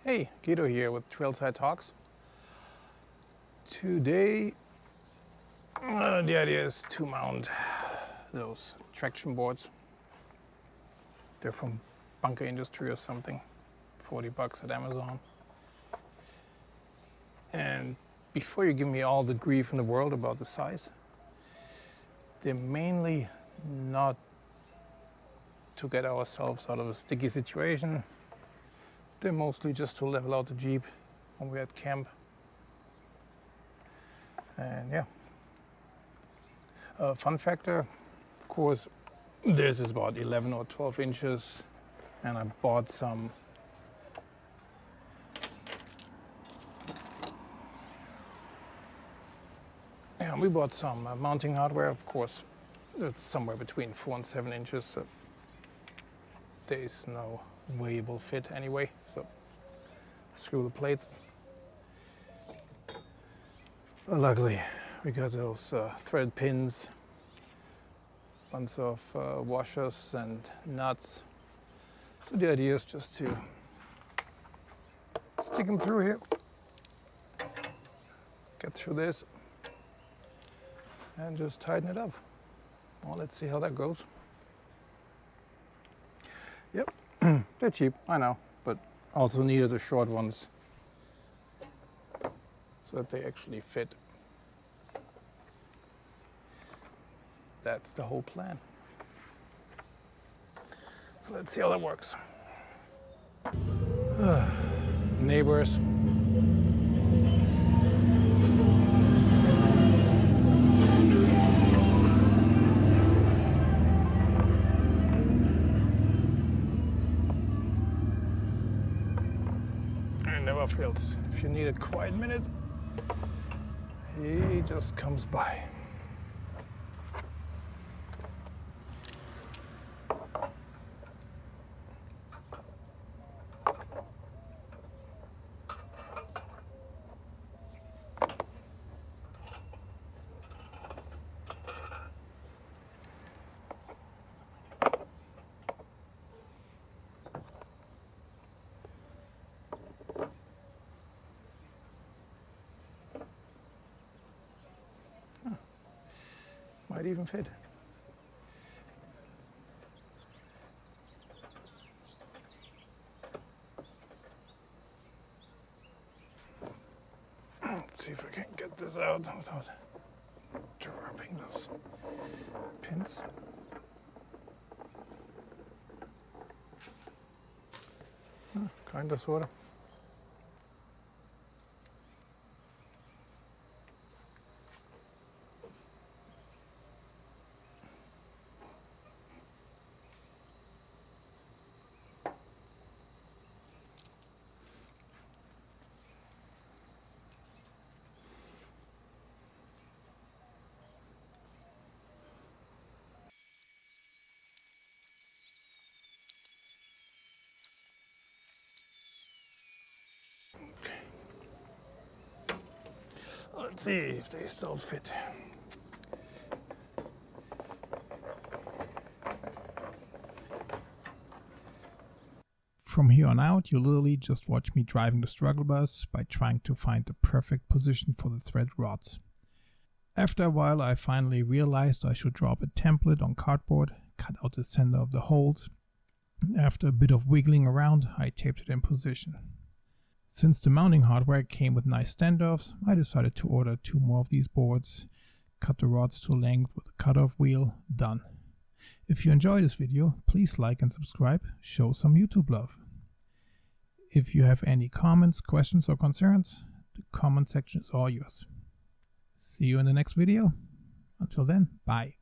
Hey, Guido here with Trailside Talks. Today, the idea is to mount those traction boards. They're from Bunker Industry or something, 40 bucks at Amazon. And before you give me all the grief in the world about the size, they're mainly not to get ourselves out of a sticky situation. They're mostly just to level out the Jeep when we're at camp. And yeah. Fun factor, of course, this is about 11 or 12 inches. And I bought some we bought some mounting hardware, of course. It's somewhere between 4 and 7 inches. So there is no way it will fit anyway. So screw the plates. Luckily, we got those thread pins, bunch of washers and nuts. So the idea is just to stick them through here, get through this, and just tighten it up. Well, let's see how that goes. Yep, they're cheap, I know, but also needed the short ones so that they actually fit. That's the whole plan. So let's see how that works. Neighbors. It never fails. If you need a quiet minute, he just comes by. Might even fit. Let's see if I can get this out without dropping those pins. Kinda, sorta. Let's see if they still fit. From here on out, you literally just watch me driving the struggle bus by trying to find the perfect position for the thread rods. After a while, I finally realized I should draw up a template on cardboard, cut out the center of the holes. After a bit of wiggling around, I taped it in position. Since the mounting hardware came with nice standoffs, I decided to order 2 more of these boards, cut the rods to length with a cutoff wheel, done. If you enjoyed this video, please like and subscribe, show some YouTube love. If you have any comments, questions or concerns, the comment section is all yours. See you in the next video. Until then, bye.